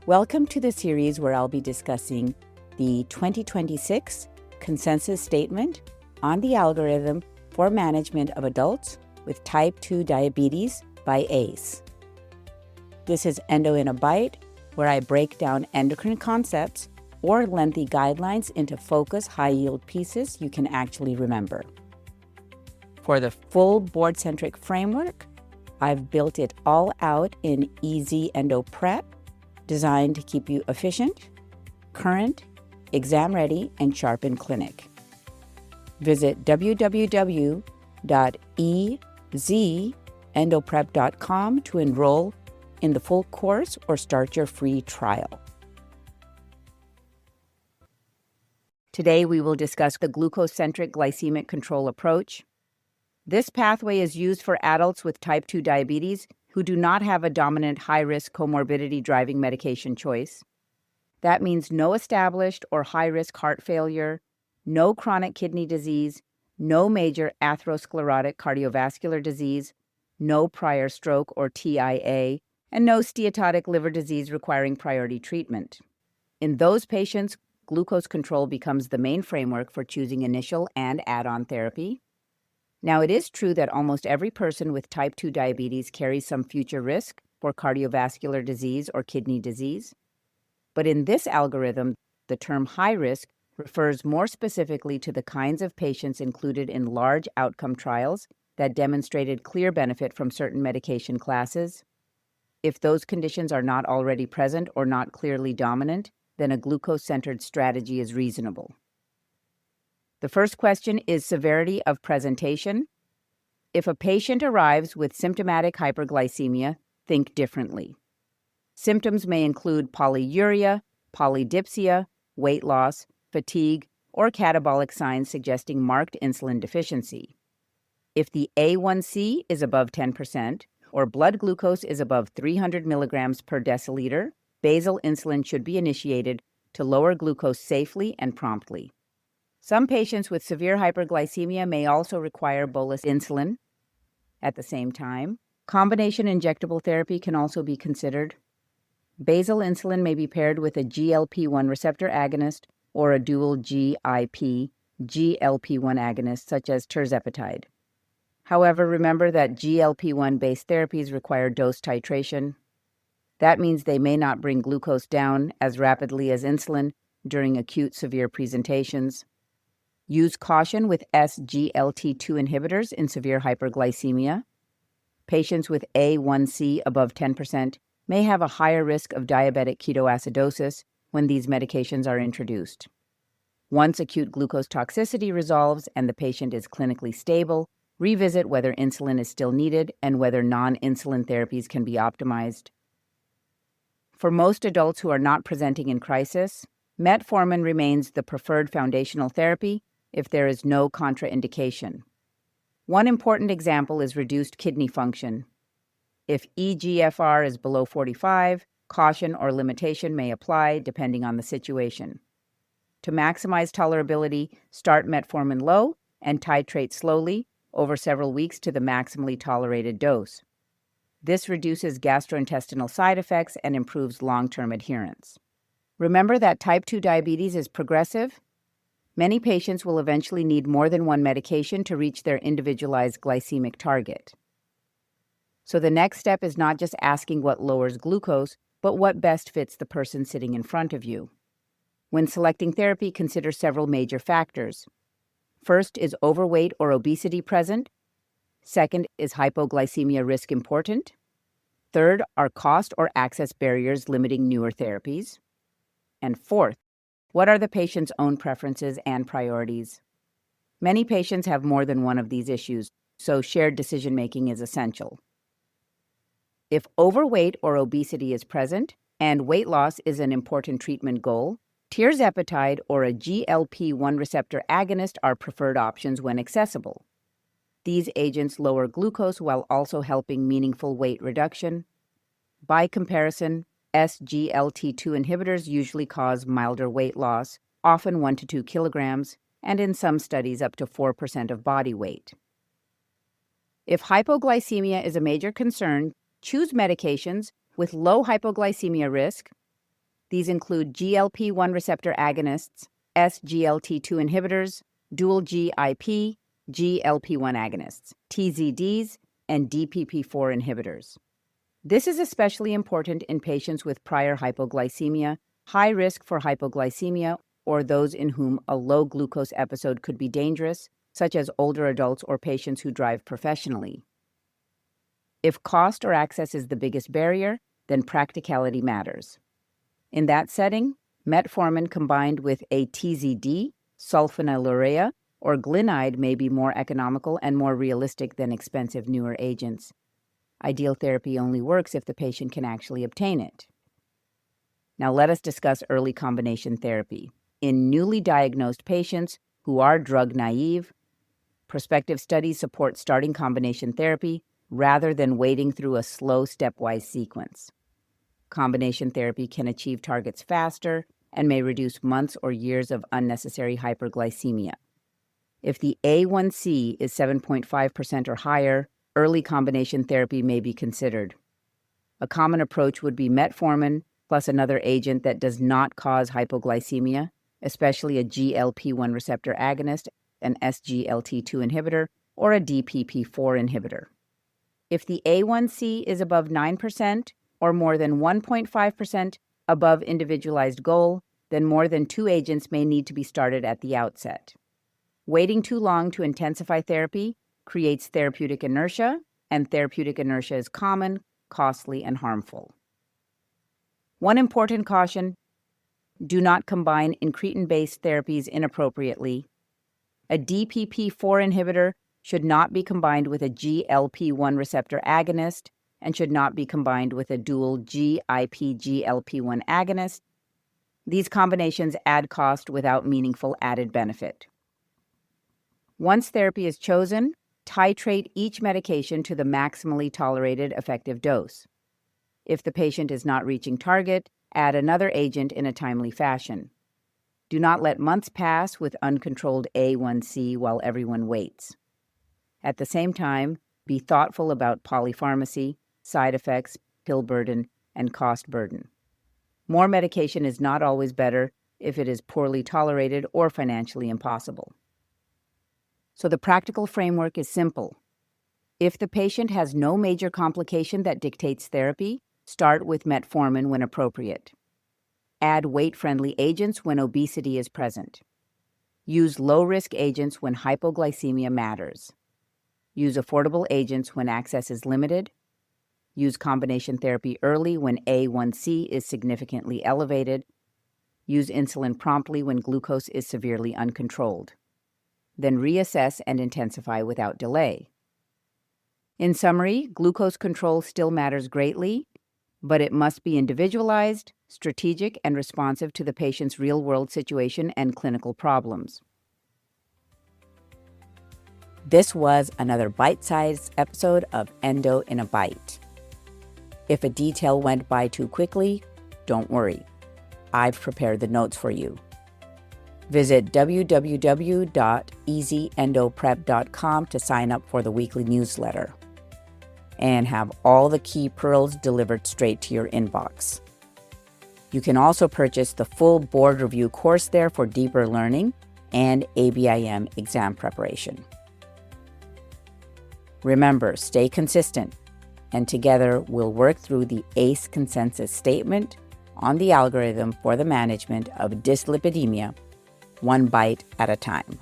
Welcome to the series where I'll be discussing the 2026 Consensus Statement on the Algorithm for Management of Adults with Type 2 Diabetes by ACE. This is Endo in a Bite, where I break down endocrine concepts or lengthy guidelines into focused, high-yield pieces you can actually remember. For the full board-centric framework, I've built it all out in Easy Endo Prep, designed to keep you efficient, current, exam-ready, and sharp in clinic. Visit www.ezendoprep.com to enroll in the full course or start your free trial. Today, we will discuss the glucose-centric glycemic control approach. This pathway is used for adults with type 2 diabetes who do not have a dominant high-risk comorbidity driving medication choice. That means no established or high-risk heart failure, no chronic kidney disease, no major atherosclerotic cardiovascular disease, no prior stroke or TIA, and no steatotic liver disease requiring priority treatment. In those patients, glucose control becomes the main framework for choosing initial and add-on therapy. Now, it is true that almost every person with type 2 diabetes carries some future risk for cardiovascular disease or kidney disease. But in this algorithm, the term high risk refers more specifically to the kinds of patients included in large outcome trials that demonstrated clear benefit from certain medication classes. If those conditions are not already present or not clearly dominant, then a glucose-centered strategy is reasonable. The first question is severity of presentation. If a patient arrives with symptomatic hyperglycemia, think differently. Symptoms may include polyuria, polydipsia, weight loss, fatigue, or catabolic signs suggesting marked insulin deficiency. If the A1C is above 10% or blood glucose is above 300 milligrams per deciliter, basal insulin should be initiated to lower glucose safely and promptly. Some patients with severe hyperglycemia may also require bolus insulin. At the same time, combination injectable therapy can also be considered. Basal insulin may be paired with a GLP-1 receptor agonist or a dual GIP, GLP-1 agonist such as tirzepatide. However, remember that GLP-1 based therapies require dose titration. That means they may not bring glucose down as rapidly as insulin during acute severe presentations. Use caution with SGLT2 inhibitors in severe hyperglycemia. Patients with A1C above 10% may have a higher risk of diabetic ketoacidosis when these medications are introduced. Once acute glucose toxicity resolves and the patient is clinically stable, revisit whether insulin is still needed and whether non-insulin therapies can be optimized. For most adults who are not presenting in crisis, metformin remains the preferred foundational therapy if there is no contraindication. One important example is reduced kidney function. If eGFR is below 45, caution or limitation may apply depending on the situation. To maximize tolerability, start metformin low and titrate slowly over several weeks to the maximally tolerated dose. This reduces gastrointestinal side effects and improves long-term adherence. Remember that type 2 diabetes is progressive. Many patients will eventually need more than one medication to reach their individualized glycemic target. So the next step is not just asking what lowers glucose, but what best fits the person sitting in front of you. When selecting therapy, consider several major factors. First, is overweight or obesity present? Second, is hypoglycemia risk important? Third, are cost or access barriers limiting newer therapies? And fourth, what are the patient's own preferences and priorities? Many patients have more than one of these issues, so shared decision-making is essential. If overweight or obesity is present and weight loss is an important treatment goal, tirzepatide or a GLP-1 receptor agonist are preferred options when accessible. These agents lower glucose while also helping meaningful weight reduction. By comparison, SGLT2 inhibitors usually cause milder weight loss, often 1 to 2 kilograms, and in some studies up to 4% of body weight. If hypoglycemia is a major concern, choose medications with low hypoglycemia risk, These include GLP-1 receptor agonists, SGLT2 inhibitors, dual GIP, GLP-1 agonists, TZDs, and DPP-4 inhibitors. This is especially important in patients with prior hypoglycemia, high risk for hypoglycemia, or those in whom a low glucose episode could be dangerous, such as older adults or patients who drive professionally. If cost or access is the biggest barrier, then practicality matters. In that setting, metformin combined with a TZD, sulfonylurea, or glinide may be more economical and more realistic than expensive newer agents. Ideal therapy only works if the patient can actually obtain it. Now let us discuss early combination therapy. In newly diagnosed patients who are drug naive, prospective studies support starting combination therapy rather than waiting through a slow stepwise sequence. Combination therapy can achieve targets faster and may reduce months or years of unnecessary hyperglycemia. If the A1C is 7.5% or higher, early combination therapy may be considered. A common approach would be metformin plus another agent that does not cause hypoglycemia, especially a GLP-1 receptor agonist, an SGLT2 inhibitor, or a DPP-4 inhibitor. If the A1C is above 9% or more than 1.5% above individualized goal, then more than 2 agents may need to be started at the outset. Waiting too long to intensify therapy creates therapeutic inertia, and therapeutic inertia is common, costly, and harmful. One important caution: do not combine incretin-based therapies inappropriately. A DPP-4 inhibitor should not be combined with a GLP-1 receptor agonist and should not be combined with a dual GIP-GLP-1 agonist. These combinations add cost without meaningful added benefit. Once therapy is chosen, titrate each medication to the maximally tolerated effective dose. If the patient is not reaching target, add another agent in a timely fashion. Do not let months pass with uncontrolled A1C while everyone waits. At the same time, be thoughtful about polypharmacy, side effects, pill burden, and cost burden. More medication is not always better if it is poorly tolerated or financially impossible. So the practical framework is simple. If the patient has no major complication that dictates therapy, start with metformin when appropriate. Add weight-friendly agents when obesity is present. Use low-risk agents when hypoglycemia matters. Use affordable agents when access is limited. Use combination therapy early when A1C is significantly elevated. Use insulin promptly when glucose is severely uncontrolled. Then reassess and intensify without delay. In summary, glucose control still matters greatly, but it must be individualized, strategic, and responsive to the patient's real-world situation and clinical problems. This was another bite-sized episode of Endo in a Bite. If a detail went by too quickly, don't worry. I've prepared the notes for you. Visit www.easyendoprep.com to sign up for the weekly newsletter and have all the key pearls delivered straight to your inbox. You can also purchase the full board review course there for deeper learning and ABIM exam preparation. Remember, stay consistent, and together we'll work through the ACE consensus statement on the algorithm for the management of dyslipidemia, one bite at a time.